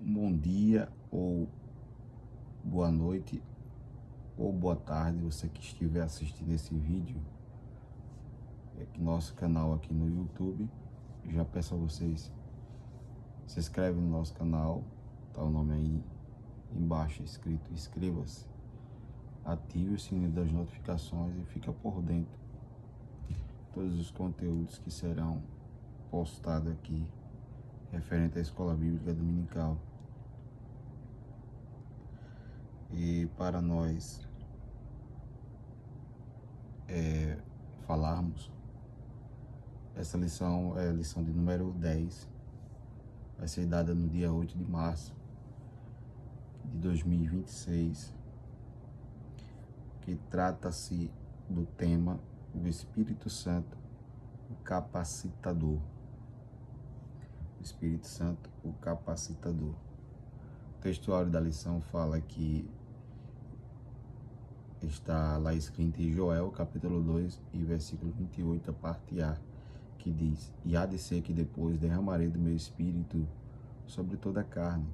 Um bom dia, ou boa noite, ou boa tarde, você que estiver assistindo esse vídeo aqui no nosso canal aqui no YouTube. Já peço a vocês, se inscreve no nosso canal, tá o nome aí embaixo escrito inscreva-se, ative o sininho das notificações e fica por dentro de todos os conteúdos que serão postados aqui referente à Escola Bíblica Dominical. E para nós falarmos, essa lição é a lição de número 10, vai ser dada no dia 8 de março de 2026, que trata-se do tema o Espírito Santo, o capacitador. O Espírito Santo, o capacitador. O textuário da lição fala que está lá escrito em Joel, capítulo 2, e versículo 28, a parte A, que diz: E há de ser que depois derramarei do meu Espírito sobre toda a carne.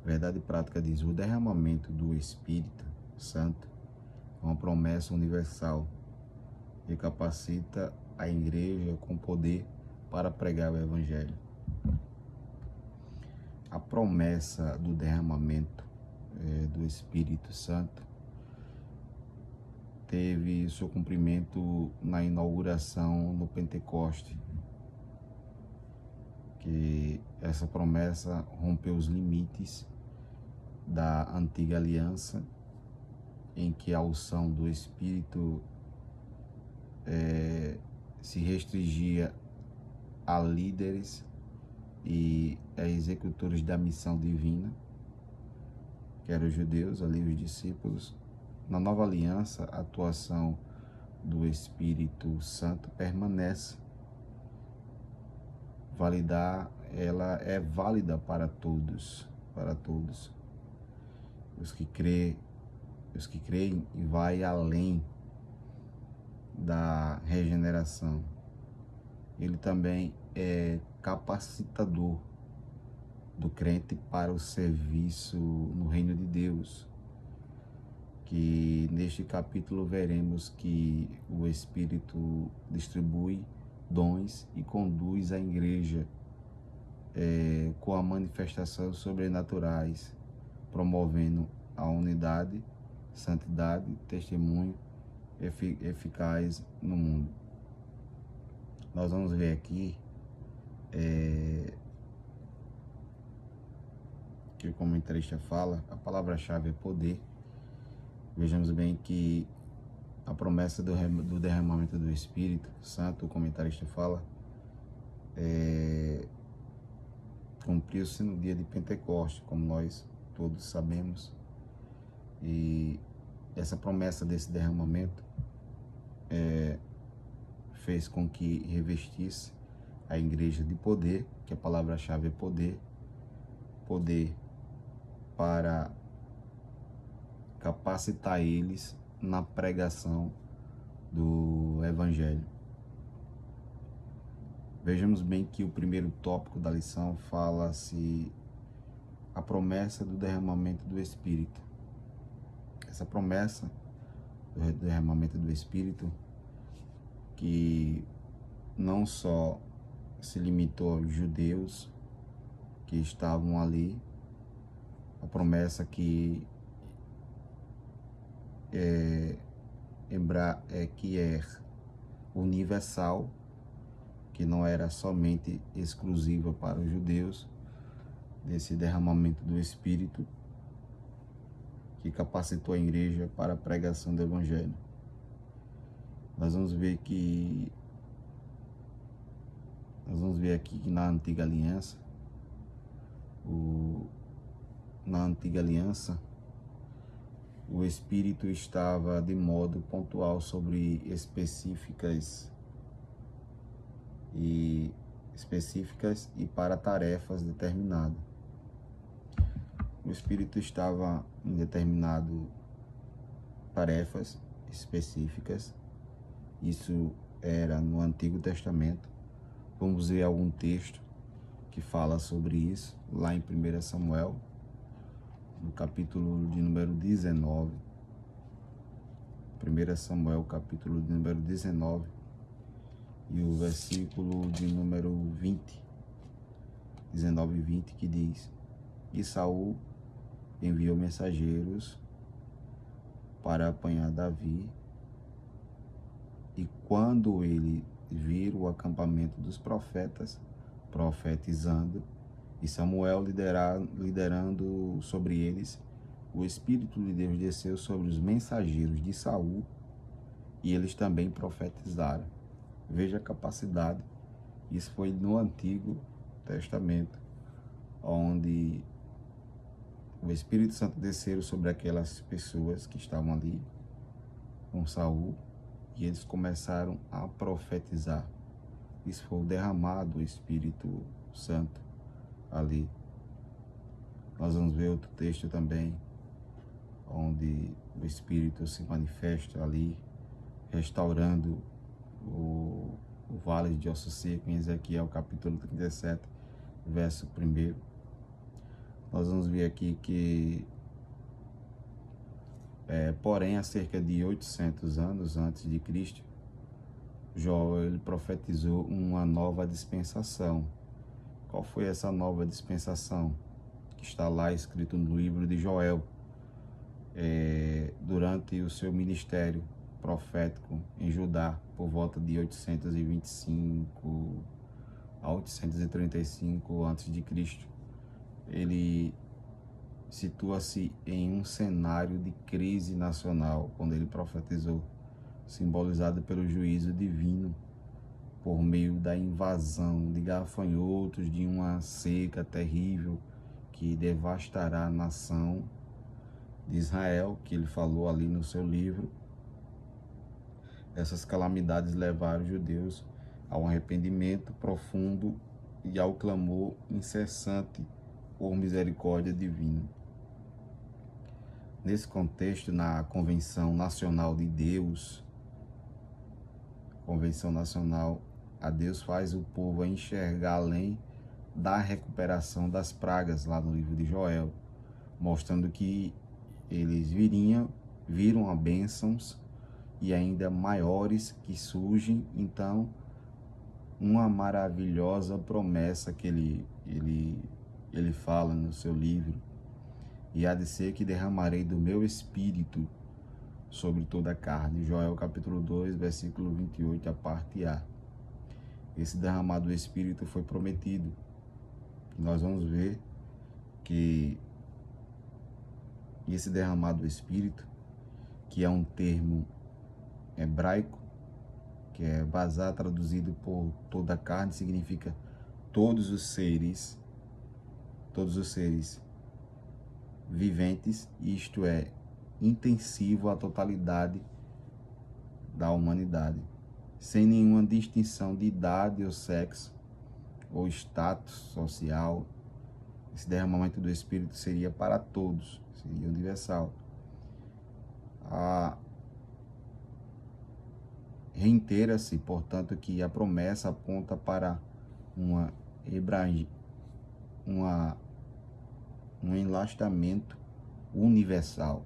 Verdade prática diz: o derramamento do Espírito Santo é uma promessa universal que capacita a igreja com poder para pregar o Evangelho. A promessa do derramamento do Espírito Santo teve seu cumprimento na inauguração no Pentecoste, que essa promessa rompeu os limites da antiga aliança, em que a unção do Espírito se restringia a líderes e a executores da missão divina, que eram os judeus, ali os discípulos. Na nova aliança, a atuação do Espírito Santo permanece. Ela é válida para todos, Os que creem e vai além da regeneração. Ele também é capacitador do crente para o serviço no reino de Deus, que neste capítulo veremos que o Espírito distribui dons e conduz a igreja com a manifestação sobrenaturais, promovendo a unidade, santidade, testemunho eficaz no mundo. Nós vamos ver aqui que o comentarista fala, a palavra-chave é poder. Vejamos bem que a promessa do derramamento do Espírito Santo, o comentarista fala, cumpriu-se no dia de Pentecostes, como nós todos sabemos. E essa promessa desse derramamento fez com que revestisse a igreja de poder, que a palavra-chave é poder, poder para capacitar eles na pregação do Evangelho. Vejamos bem que o primeiro tópico da lição fala-se a promessa do derramamento do Espírito. Essa promessa do derramamento do Espírito, que não só se limitou aos judeus que estavam ali, a promessa que é universal, que não era somente exclusiva para os judeus, desse derramamento do Espírito que capacitou a igreja para a pregação do Evangelho. Nós vamos ver aqui que na antiga aliança, o Espírito estava de modo pontual sobre específicas e para tarefas determinadas. O Espírito estava em determinadas tarefas específicas. Isso era no Antigo Testamento. Vamos ver algum texto que fala sobre isso, lá em 1 Samuel, no capítulo de número 19. 1 Samuel, capítulo de número 19, e o versículo de número 20, 19 e 20, que diz: E Saul enviou mensageiros para apanhar Davi, e quando ele vir o acampamento dos profetas, profetizando, e Samuel liderando sobre eles, o Espírito de Deus desceu sobre os mensageiros de Saul, e eles também profetizaram. Veja a capacidade. Isso foi no Antigo Testamento, onde o Espírito Santo desceu sobre aquelas pessoas que estavam ali com Saul, e eles começaram a profetizar. Isso foi o derramado do Espírito Santo ali. Nós vamos ver outro texto também, onde o Espírito se manifesta ali, restaurando o vale de Osso Seco, em Ezequiel capítulo 37, verso 1. Nós vamos ver aqui que, porém, há cerca de 800 anos antes de Cristo, Joel ele profetizou uma nova dispensação. Qual foi essa nova dispensação? Que está lá escrito no livro de Joel, durante o seu ministério profético em Judá, por volta de 825 a 835 a.C. Ele situa-se em um cenário de crise nacional, quando ele profetizou, simbolizado pelo juízo divino, por meio da invasão de gafanhotos, de uma seca terrível que devastará a nação de Israel, que ele falou ali no seu livro. Essas calamidades levaram os judeus ao arrependimento profundo e ao clamor incessante por misericórdia divina. Nesse contexto, na Convenção Nacional de Deus, Convenção Nacional, a Deus faz o povo enxergar além da recuperação das pragas, lá no livro de Joel, mostrando que eles viram a bênçãos e ainda maiores que surgem. Então, uma maravilhosa promessa que ele fala no seu livro: e há de ser que derramarei do meu espírito sobre toda a carne. Joel capítulo 2, versículo 28, a parte A. Esse derramado do espírito foi prometido. Nós vamos ver que esse derramado do espírito, que é um termo hebraico, que é bazar, traduzido por toda a carne, significa todos os seres viventes, isto é, intensivo à totalidade da humanidade, sem nenhuma distinção de idade ou sexo ou status social. Esse derramamento do Espírito seria para todos, seria universal. Reitera-se, portanto, que a promessa aponta para um enlastamento universal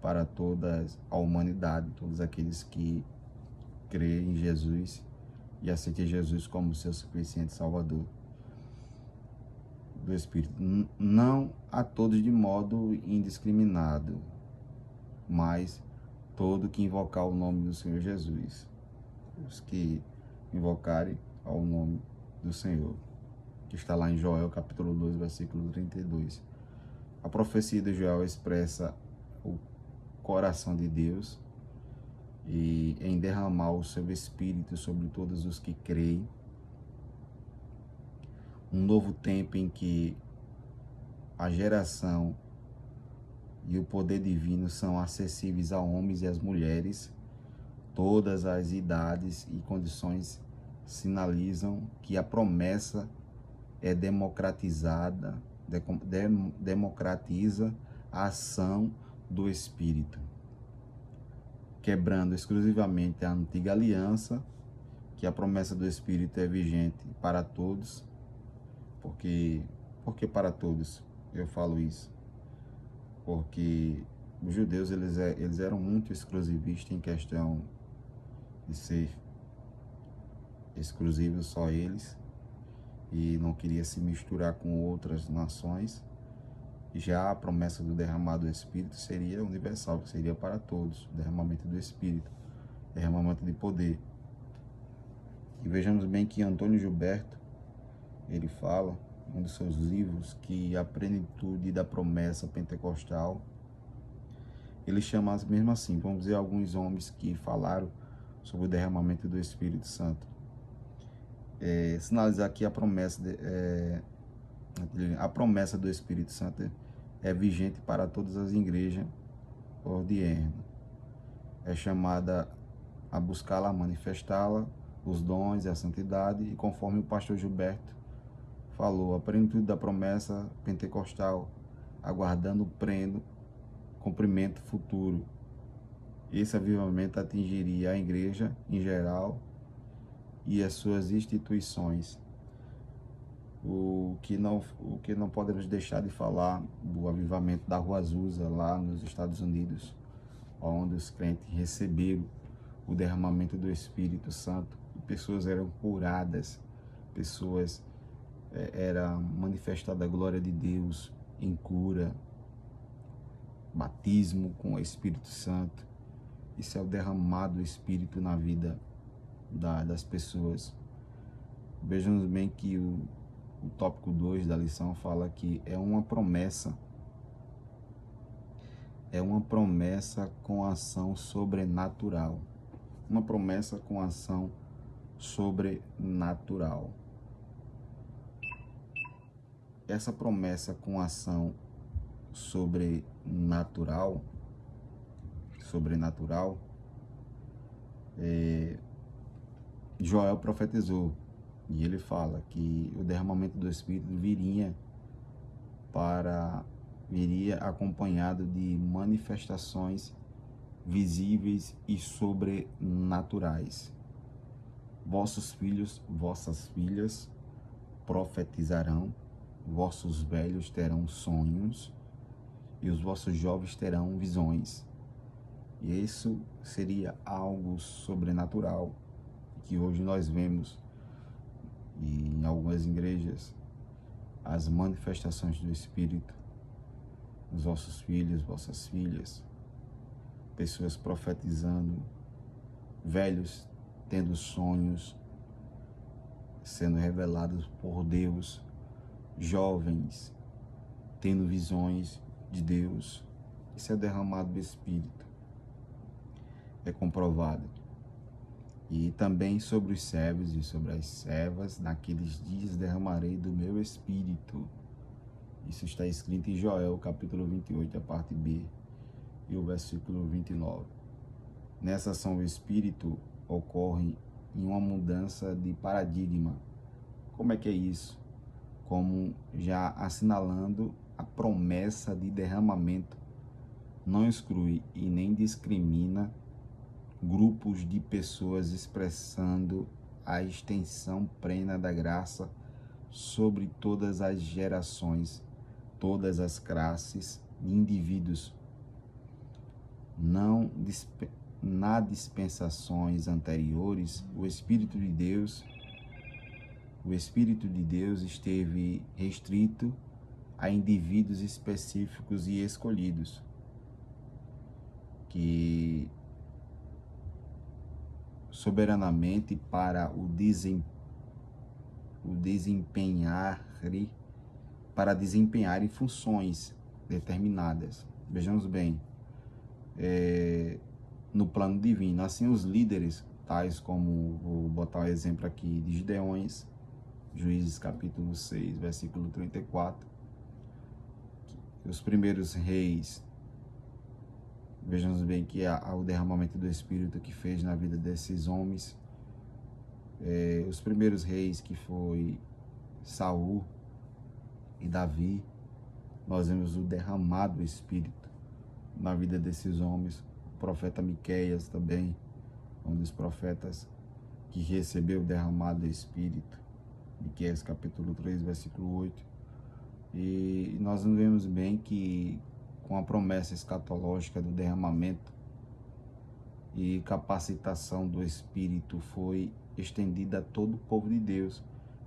para toda a humanidade, todos aqueles que creem em Jesus e aceitem Jesus como seu suficiente Salvador do Espírito. Não a todos de modo indiscriminado, mas todo que invocar o nome do Senhor Jesus, os que invocarem ao nome do Senhor, que está lá em Joel capítulo 2, versículo 32. A profecia de Joel expressa o coração de Deus e em derramar o seu Espírito sobre todos os que creem. Um novo tempo em que a geração e o poder divino são acessíveis a homens e às mulheres. Todas as idades e condições sinalizam que a promessa é democratiza a ação do Espírito, quebrando exclusivamente a antiga aliança, que a promessa do Espírito é vigente para todos, Por que para todos eu falo isso? Porque os judeus eles eram muito exclusivistas em questão de ser exclusivo só eles, e não queria se misturar com outras nações. Já a promessa do derramado do Espírito seria universal, seria para todos, o derramamento do Espírito, derramamento de poder. E vejamos bem que Antônio Gilberto, ele fala, em um dos seus livros, que a plenitude da promessa pentecostal, ele chama mesmo assim, vamos dizer, alguns homens que falaram sobre o derramamento do Espírito Santo. Sinalizar aqui a promessa do Espírito Santo é vigente para todas as igrejas ordienas. É chamada a buscá-la, a manifestá-la, os dons e a santidade, e conforme o pastor Gilberto falou, a plenitude da promessa pentecostal, aguardando o pleno cumprimento futuro. Esse avivamento atingiria a igreja em geral e as suas instituições. O que não podemos deixar de falar do avivamento da Rua Azusa, lá nos Estados Unidos, onde os crentes receberam o derramamento do Espírito Santo, e pessoas eram curadas, pessoas era manifestada a glória de Deus em cura, batismo com o Espírito Santo. Isso é o derramado do Espírito na vida das pessoas. Vejamos bem que o tópico 2 da lição fala que é uma promessa com ação sobrenatural. Uma promessa com ação sobrenatural. Essa promessa com ação sobrenatural, Joel profetizou, e ele fala que o derramamento do Espírito viria acompanhado de manifestações visíveis e sobrenaturais. Vossos filhos, vossas filhas profetizarão, vossos velhos terão sonhos e os vossos jovens terão visões. E isso seria algo sobrenatural que hoje nós vemos em algumas igrejas, as manifestações do Espírito, os vossos filhos, vossas filhas, pessoas profetizando, velhos tendo sonhos sendo revelados por Deus, jovens tendo visões de Deus. Isso é derramado do Espírito, é comprovado. E também sobre os servos e sobre as servas, naqueles dias derramarei do meu Espírito. Isso está escrito em Joel, capítulo 28, a parte B, e o versículo 29. Nessa ação do Espírito ocorre em uma mudança de paradigma. Como é que é isso? Como já assinalando a promessa de derramamento, não exclui e nem discrimina grupos de pessoas, expressando a extensão plena da graça sobre todas as gerações, todas as classes de indivíduos. Na dispensações anteriores, o Espírito de Deus esteve restrito a indivíduos específicos e escolhidos, que soberanamente para desempenharem funções determinadas. Vejamos bem, no plano divino. Assim, os líderes, tais como, vou botar um exemplo aqui de Gideões, Juízes capítulo 6, versículo 34, os primeiros reis, vejamos bem que o derramamento do Espírito que fez na vida desses homens, os primeiros reis, que foi Saul e Davi, nós vemos o derramado Espírito na vida desses homens. O profeta Miqueias também, um dos profetas que recebeu o derramado Espírito. Miqueias capítulo 3, versículo 8. E nós vemos bem que com a promessa escatológica do derramamento e capacitação do Espírito foi estendida a todo o povo de Deus,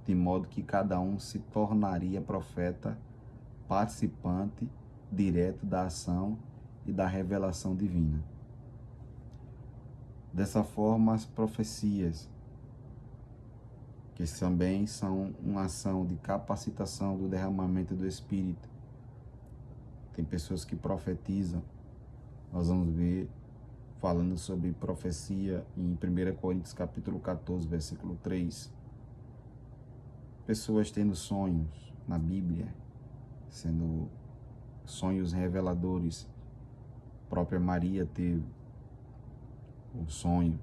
de modo que cada um se tornaria profeta, participante direto da ação e da revelação divina. Dessa forma, as profecias, que também são uma ação de capacitação do derramamento do Espírito. Tem pessoas que profetizam, nós vamos ver falando sobre profecia em 1 Coríntios capítulo 14, versículo 3. Pessoas tendo sonhos na Bíblia, sendo sonhos reveladores. A própria Maria teve um sonho,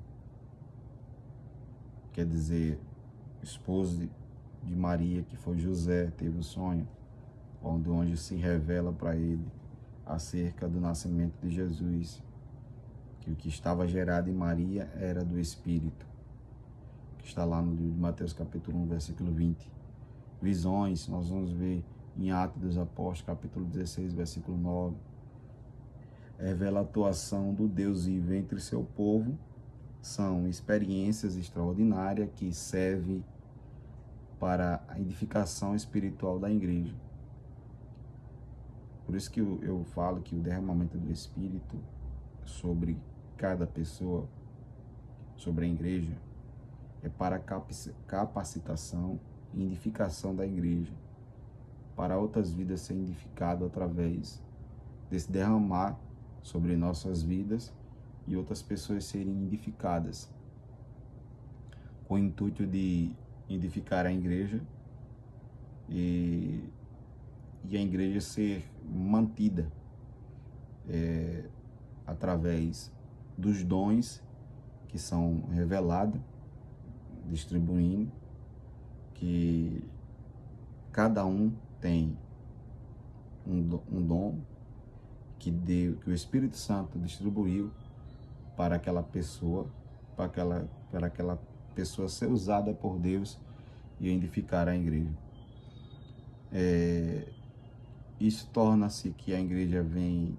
quer dizer, o esposo de Maria, que foi José, teve o sonho, onde o anjo se revela para ele acerca do nascimento de Jesus, que o que estava gerado em Maria era do Espírito, que está lá no livro de Mateus capítulo 1, versículo 20. Visões, nós vamos ver em Atos dos Apóstolos, capítulo 16, versículo 9. Revela a atuação do Deus vivo entre seu povo. São experiências extraordinárias que servem para a edificação espiritual da igreja. Por isso que eu falo que o derramamento do Espírito sobre cada pessoa, sobre a igreja, é para capacitação e edificação da igreja, para outras vidas serem edificadas através desse derramar sobre nossas vidas e outras pessoas serem edificadas, com o intuito de edificar a igreja e a igreja ser mantida através dos dons que são revelados, distribuindo, que cada um tem um dom que o Espírito Santo distribuiu para aquela pessoa, para aquela pessoa ser usada por Deus e edificar a igreja. Isso torna-se que a igreja vem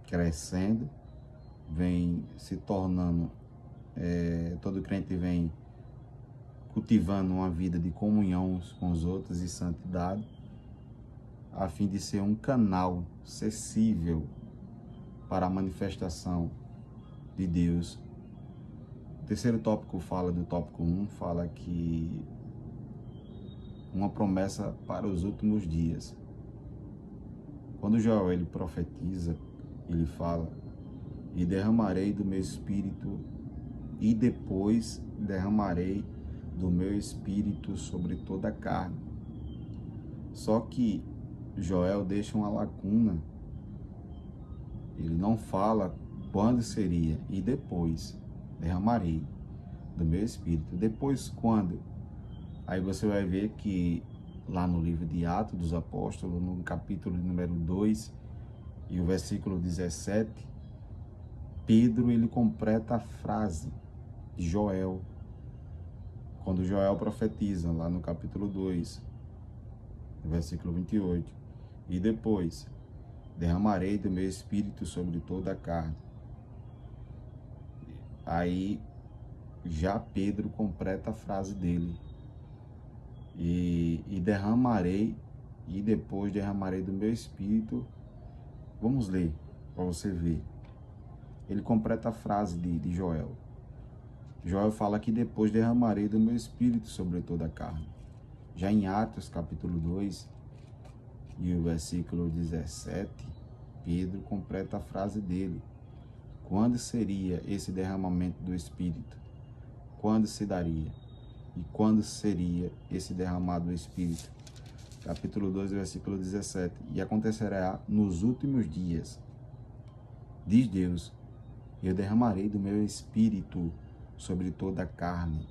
crescendo, vem se tornando, todo crente vem cultivando uma vida de comunhão com os outros e santidade, a fim de ser um canal acessível para a manifestação de Deus. O terceiro tópico fala do tópico 1, fala que uma promessa para os últimos dias. Quando Joel ele profetiza, ele fala: e derramarei do meu espírito, e depois derramarei do meu espírito sobre toda a carne. Só que Joel deixa uma lacuna. Ele não fala quando seria, e depois derramarei do meu espírito. Depois quando? Aí você vai ver que lá no livro de Atos dos Apóstolos, no capítulo número 2 e o versículo 17, Pedro ele completa a frase de Joel, quando Joel profetiza lá no capítulo 2, versículo 28, e depois derramarei do meu espírito sobre toda a carne. Aí já Pedro completa a frase dele, e derramarei, e depois derramarei do meu espírito. Vamos ler para você ver. Ele completa a frase de Joel. Joel fala que depois derramarei do meu espírito sobre toda a carne. Já em Atos capítulo 2 e o versículo 17, Pedro completa a frase dele. Quando seria esse derramamento do Espírito? Quando se daria? E quando seria esse derramado do Espírito? Capítulo 2, versículo 17. E acontecerá nos últimos dias, diz Deus, eu derramarei do meu Espírito sobre toda a carne.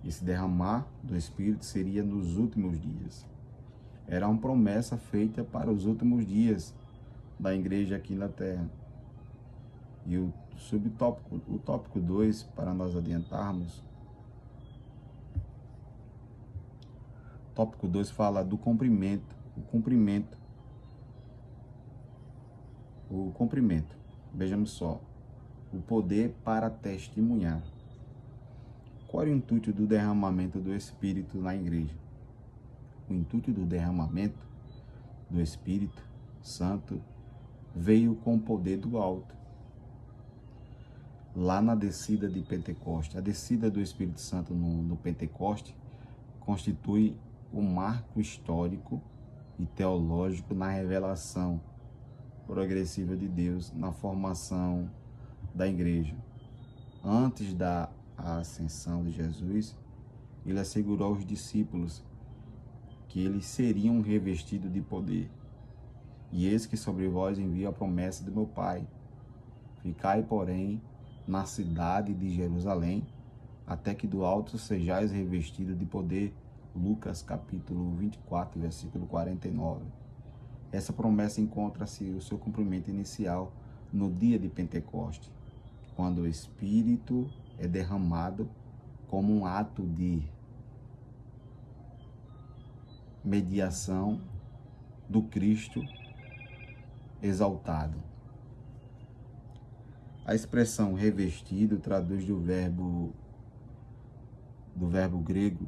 Esse derramar do Espírito seria nos últimos dias. Era uma promessa feita para os últimos dias da igreja aqui na terra. E o tópico 2, para nós adiantarmos, tópico 2 fala do cumprimento. O cumprimento. Vejamos só. O poder para testemunhar. Qual é o intuito do derramamento do Espírito na igreja? O intuito do derramamento do Espírito Santo veio com o poder do alto. Lá na descida de Pentecoste, a descida do Espírito Santo no Pentecoste constitui um marco histórico e teológico na revelação progressiva de Deus, na formação da igreja. Antes da ascensão de Jesus, ele assegurou aos discípulos que eles seriam revestidos de poder. E eis que sobre vós envio a promessa do meu Pai. Ficai, porém, na cidade de Jerusalém, até que do alto sejais revestidos de poder. Lucas capítulo 24, versículo 49. Essa promessa encontra-se o seu cumprimento inicial no dia de Pentecoste, quando o Espírito é derramado como um ato de mediação do Cristo exaltado. A expressão revestido traduz do verbo grego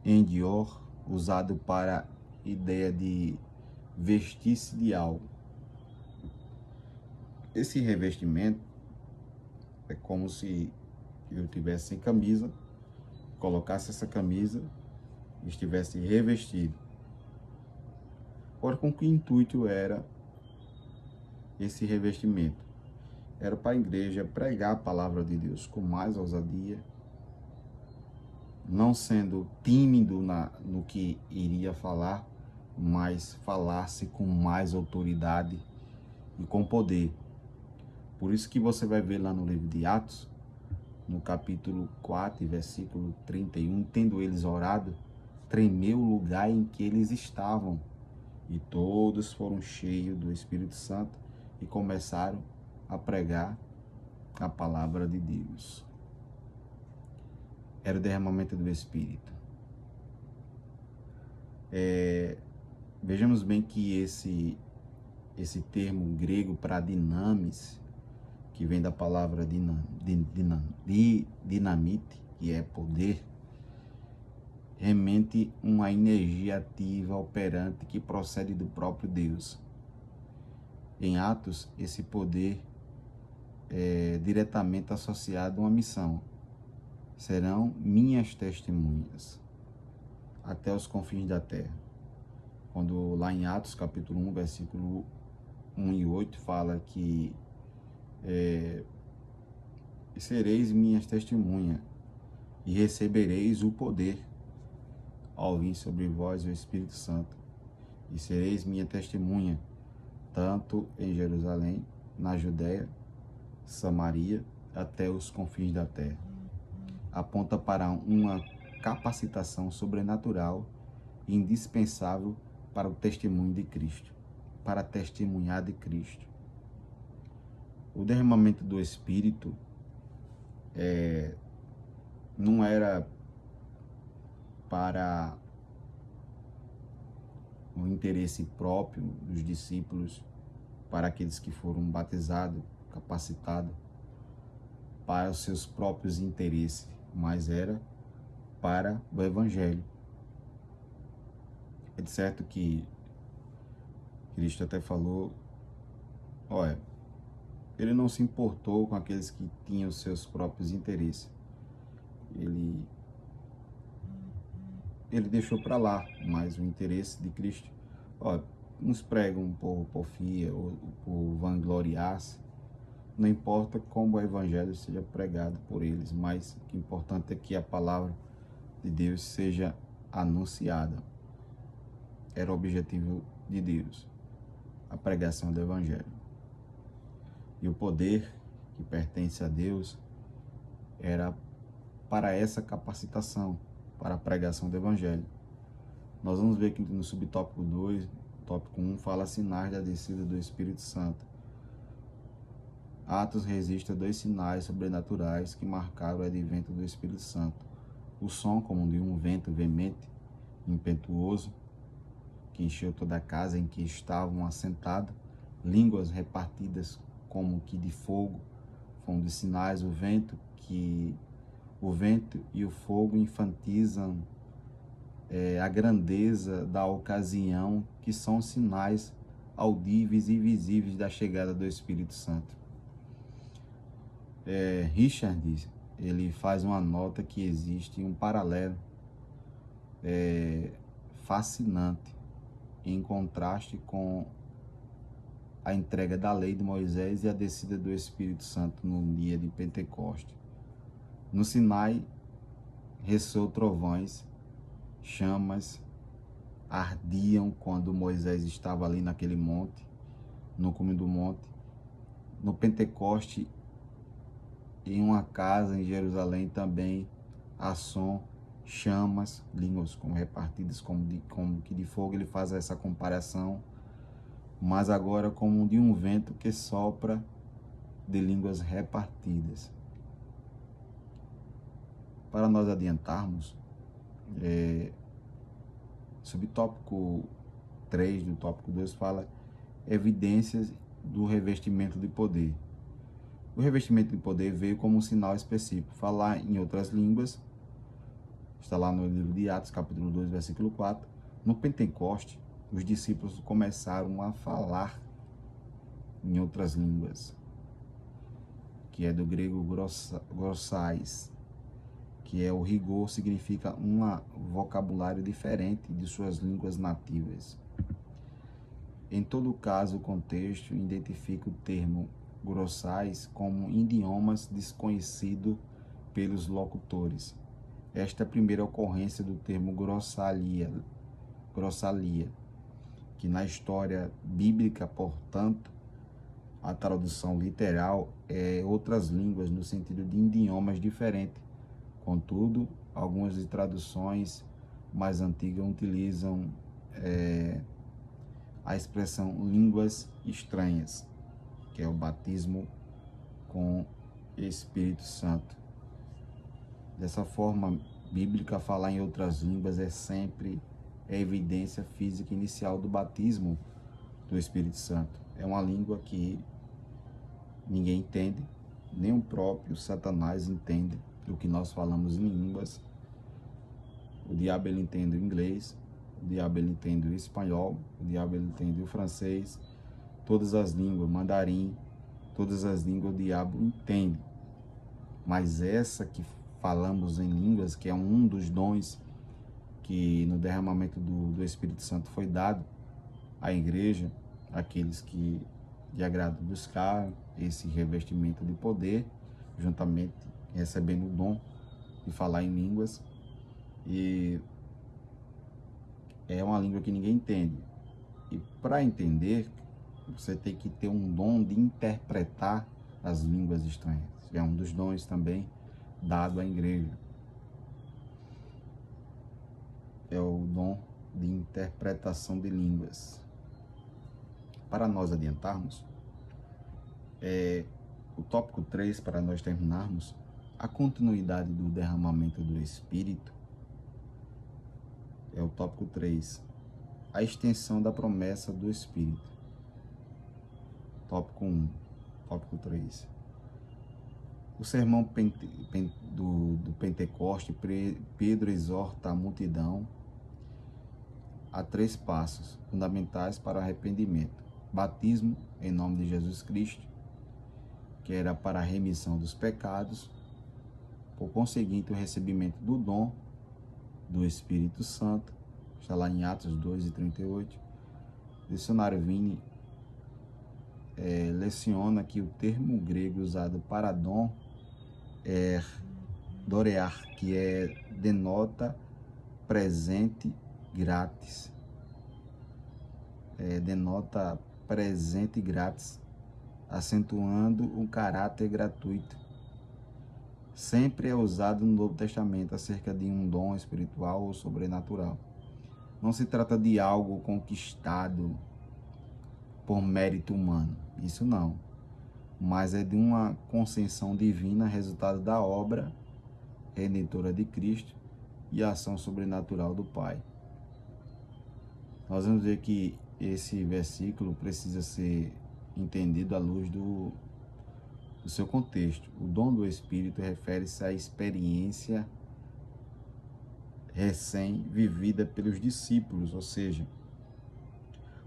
endior, usado para a ideia de vestir-se de algo. Esse revestimento é como se eu tivesse sem camisa, colocasse essa camisa e estivesse revestido. Ora, com que intuito era esse revestimento? Era para a igreja pregar a palavra de Deus com mais ousadia, não sendo tímido no que iria falar, mas falasse com mais autoridade e com poder. Por isso que você vai ver lá no livro de Atos, no capítulo 4, versículo 31, tendo eles orado, tremeu o lugar em que eles estavam, e todos foram cheios do Espírito Santo e começaram a pregar a palavra de Deus. Era o derramamento do Espírito. Vejamos bem que esse termo grego para dinamis, que vem da palavra dinamite, que é poder, remente uma energia ativa, operante, que procede do próprio Deus. Em Atos, esse poder é diretamente associado a uma missão. Serão minhas testemunhas até os confins da terra. Quando lá em Atos capítulo 1, versículo 1 e 8, fala que sereis minhas testemunhas e recebereis o poder ao vir sobre vós o Espírito Santo, e sereis minha testemunha tanto em Jerusalém, na Judéia, Samaria, até os confins da terra. Aponta para uma capacitação sobrenatural e indispensável para o testemunho de Cristo, para testemunhar de Cristo. O derramamento do Espírito não era para o interesse próprio dos discípulos, para aqueles que foram batizados, capacitados, para os seus próprios interesses, mas era para o Evangelho. É certo que Cristo até falou, olha, ele não se importou com aqueles que tinham os seus próprios interesses. Ele deixou para lá, mas o interesse de Cristo, uns pregam por porfia ou por vangloriar-se. Não importa como o evangelho seja pregado por eles, mas o que é importante é que a palavra de Deus seja anunciada. Era o objetivo de Deus, a pregação do evangelho. E o poder que pertence a Deus era para essa capacitação, para a pregação do evangelho. Nós vamos ver que no subtópico 2, tópico 1, fala sinais da descida do Espírito Santo. Atos registra 2 sinais sobrenaturais que marcaram o advento do Espírito Santo. o som como de um vento veemente, impetuoso, que encheu toda a casa em que estavam assentados, línguas repartidas como que de fogo, foram de sinais o vento e o fogo enfatizam a grandeza da ocasião, que são sinais audíveis e visíveis da chegada do Espírito Santo. Richard, ele faz uma nota que existe um paralelo fascinante em contraste com a entrega da lei de Moisés e a descida do Espírito Santo no dia de Pentecostes. No Sinai, ressoou trovões, chamas ardiam quando Moisés estava ali naquele monte, no cume do monte. No Pentecoste, em uma casa em Jerusalém também há som, chamas, línguas como repartidas como que de fogo. Ele faz essa comparação, mas agora como de um vento que sopra de línguas repartidas. Para nós adiantarmos, subtópico 3 do tópico 2 fala evidências do revestimento de poder. O revestimento de poder veio como um sinal específico. Falar em outras línguas, está lá no livro de Atos, capítulo 2, versículo 4. No Pentecoste, os discípulos começaram a falar em outras línguas, que é do grego glossais, que é o rigor, significa um vocabulário diferente de suas línguas nativas. Em todo caso, o contexto identifica o termo glossais como idiomas desconhecido pelos locutores. Esta é a primeira ocorrência do termo grossalia, que na história bíblica, portanto, a tradução literal é outras línguas no sentido de idiomas diferentes. Contudo, algumas traduções mais antigas utilizam a expressão línguas estranhas, que é o batismo com Espírito Santo. Dessa forma bíblica, falar em outras línguas é sempre a evidência física inicial do batismo do Espírito Santo. É uma língua que ninguém entende, nem o próprio Satanás entende o que nós falamos em línguas. O diabo ele entende o inglês, o diabo ele entende o espanhol, o diabo ele entende o francês, todas as línguas, mandarim, todas as línguas o diabo entende. Mas essa que falamos em línguas, que é um dos dons que no derramamento do Espírito Santo foi dado à igreja, aqueles que de agrado buscaram esse revestimento de poder, juntamente recebendo o dom de falar em línguas. E é uma língua que ninguém entende. E para entender, você tem que ter um dom de interpretar as línguas estranhas. É um dos dons também dado à igreja. É o dom de interpretação de línguas. Para nós adiantarmos, o tópico 3, para nós terminarmos, a continuidade do derramamento do Espírito, é o tópico 3, a extensão da promessa do Espírito. Tópico 1, tópico 3. O sermão do Pentecoste, Pedro exorta a multidão a 3 passos fundamentais para o arrependimento. Batismo em nome de Jesus Cristo, que era para a remissão dos pecados, por conseguinte o recebimento do dom do Espírito Santo, está lá em Atos 2:38. O dicionário Vini leciona que o termo grego usado para dom é dorear, que denota presente grátis. Denota presente grátis, acentuando um caráter gratuito. Sempre é usado no Novo Testamento acerca de um dom espiritual ou sobrenatural. Não se trata de algo conquistado por mérito humano, isso não. Mas é de uma concessão divina, resultado da obra redentora de Cristo, e a ação sobrenatural do Pai. Nós vamos ver que esse versículo precisa ser entendido à luz do seu contexto. O dom do Espírito refere-se à experiência recém-vivida pelos discípulos, ou seja,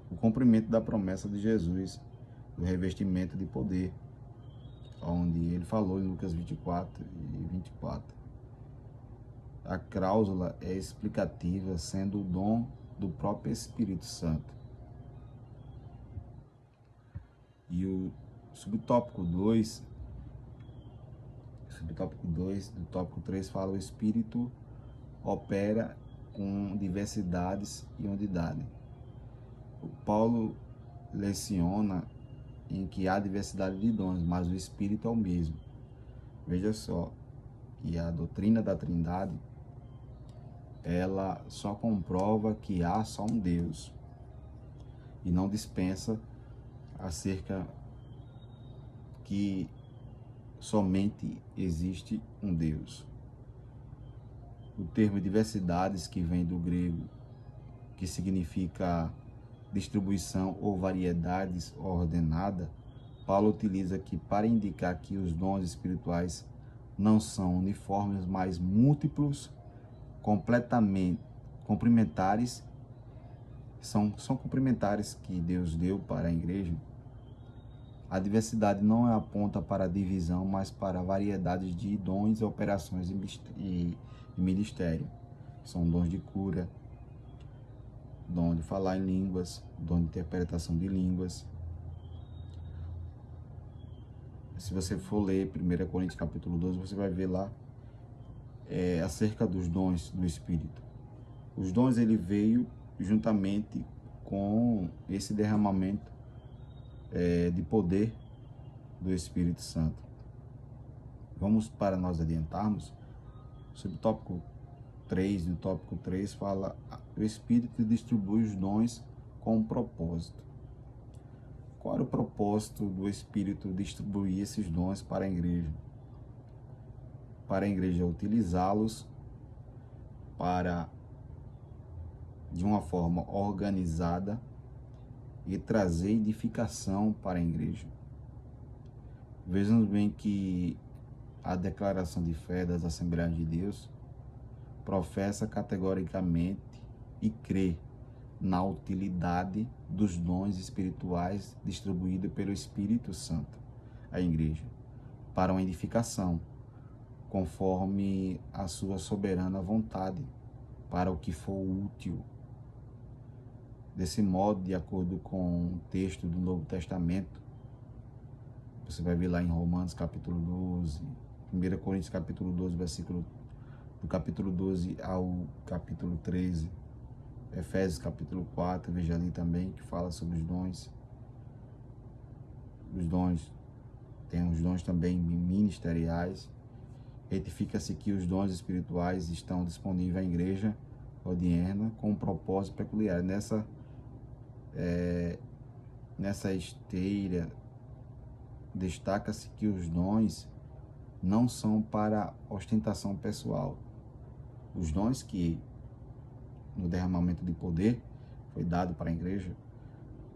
o cumprimento da promessa de Jesus, do revestimento de poder, onde ele falou em Lucas 24 e 24. A cláusula é explicativa, sendo o dom do próprio Espírito Santo. E o subtópico 2 do tópico 3 fala: o Espírito opera com diversidades e unidade. O Paulo leciona em que há diversidade de dons, mas o Espírito é o mesmo. Veja só, e a doutrina da Trindade, ela só comprova que há só um Deus e não dispensa acerca que somente existe um Deus. O termo diversidades, que vem do grego, que significa distribuição ou variedades ordenada, Paulo utiliza aqui para indicar que os dons espirituais não são uniformes, mas múltiplos, completamente complementares, são complementares que Deus deu para a igreja. A diversidade não aponta para a divisão, mas para a variedade de dons, operações e ministério. São dons de cura, dom de falar em línguas, dom de interpretação de línguas. Se você for ler 1 Coríntios capítulo 12, você vai ver lá acerca dos dons do Espírito. Os dons, ele veio juntamente com esse derramamento de poder do Espírito Santo. Vamos, para nós adiantarmos, sobre o tópico 3, no tópico 3 fala: o Espírito distribui os dons com um propósito. Qual era o propósito do Espírito distribuir esses dons para a igreja? Para a igreja utilizá-los para, de uma forma organizada, e trazer edificação para a igreja. Vejamos bem que a declaração de fé das Assembleias de Deus professa categoricamente e crê na utilidade dos dons espirituais distribuídos pelo Espírito Santo à igreja para uma edificação, conforme a sua soberana vontade, para o que for útil. Desse modo, de acordo com o texto do Novo Testamento, você vai ver lá em Romanos capítulo 12, 1 Coríntios capítulo 12, versículo do capítulo 12 ao capítulo 13, Efésios capítulo 4, veja ali também, que fala sobre os dons. Os dons, tem os dons também ministeriais. Retifica-se que os dons espirituais estão disponíveis à igreja odierna com um propósito peculiar. Nessa esteira, destaca-se que os dons não são para ostentação pessoal. Os dons que no derramamento de poder foi dado para a igreja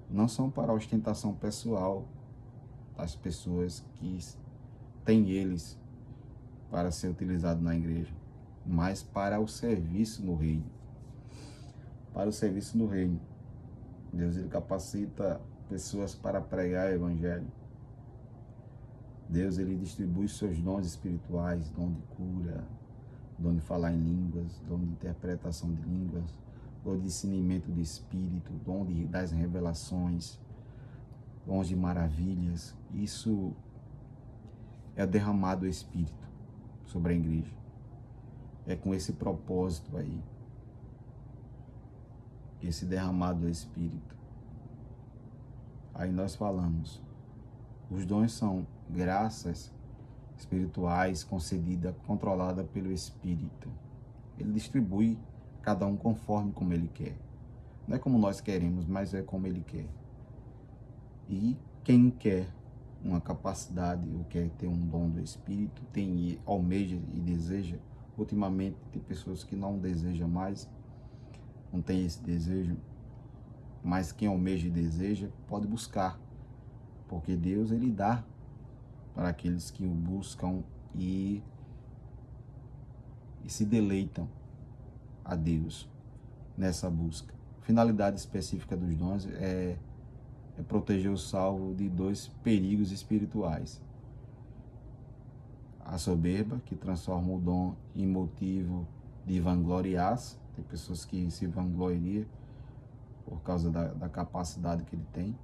não são para ostentação pessoal das pessoas que têm eles para ser utilizado na igreja, mas para o serviço no reino. Para o serviço no reino. Deus, ele capacita pessoas para pregar o evangelho. Deus, ele distribui seus dons espirituais, dom de cura, dom de falar em línguas, dom de interpretação de línguas, dom de discernimento de espírito, dom das revelações, dons de maravilhas. Isso é derramado do Espírito sobre a igreja. É com esse propósito aí, esse derramado do Espírito. Aí nós falamos, os dons são graças espirituais concedidas, controladas pelo Espírito. Ele distribui cada um conforme como ele quer. Não é como nós queremos, mas é como ele quer. E quem quer uma capacidade ou quer ter um dom do Espírito, almeja e deseja, ultimamente tem pessoas que não desejam mais, não tem esse desejo, mas quem almeja e deseja pode buscar, porque Deus ele dá para aqueles que o buscam e se deleitam a Deus nessa busca. Finalidade específica dos dons é proteger o salvo de dois perigos espirituais: a soberba, que transforma o dom em motivo de vangloriar-se. Tem pessoas que se vangloriam por causa da capacidade que ele tem,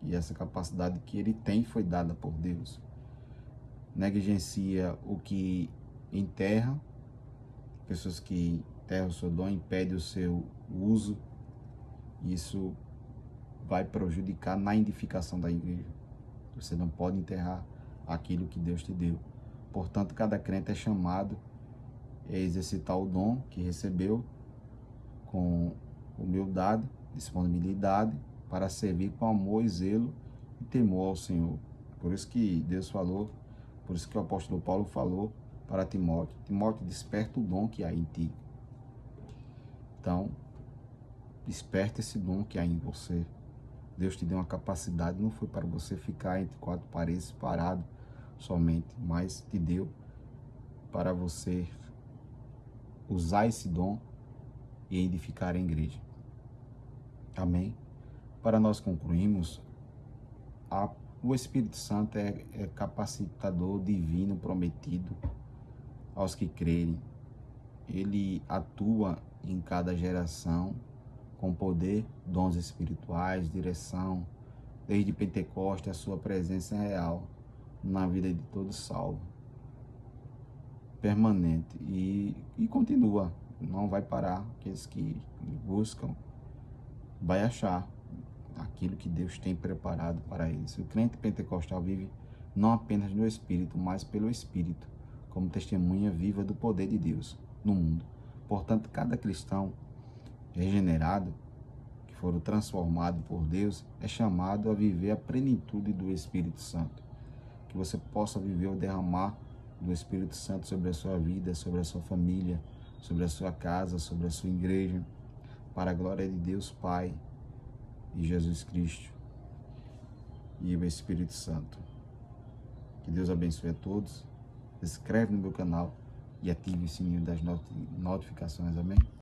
e essa capacidade que ele tem foi dada por Deus. Negligencia o que enterra, pessoas que enterram o seu dom, impedem o seu uso, isso vai prejudicar na edificação da igreja. Você não pode enterrar aquilo que Deus te deu. Portanto, cada crente é chamado a exercitar o dom que recebeu com humildade, disponibilidade, para servir com amor e zelo e temor ao Senhor. Por isso que Deus falou, por isso que o apóstolo Paulo falou para Timóteo: Timóteo, desperta o dom que há em ti. Então, desperta esse dom que há em você. Deus te deu uma capacidade, não foi para você ficar entre quatro paredes parado somente, mas te deu para você usar esse dom e edificar a igreja. Amém? Para nós concluirmos, o Espírito Santo é capacitador divino prometido aos que crerem. Ele atua em cada geração com poder, dons espirituais, direção. Desde Pentecostes, a sua presença é real na vida de todo salvo, permanente, e continua, não vai parar. Aqueles que buscam vai achar aquilo que Deus tem preparado para eles. O crente pentecostal vive não apenas no Espírito, mas pelo Espírito, como testemunha viva do poder de Deus no mundo. Portanto, cada cristão regenerado, que for transformado por Deus, é chamado a viver a plenitude do Espírito Santo. Que você possa viver o derramar do Espírito Santo sobre a sua vida, sobre a sua família, sobre a sua casa, sobre a sua igreja, para a glória de Deus Pai e Jesus Cristo e o Espírito Santo. Que Deus abençoe a todos. Se inscreve no meu canal e ative o sininho das notificações. Amém?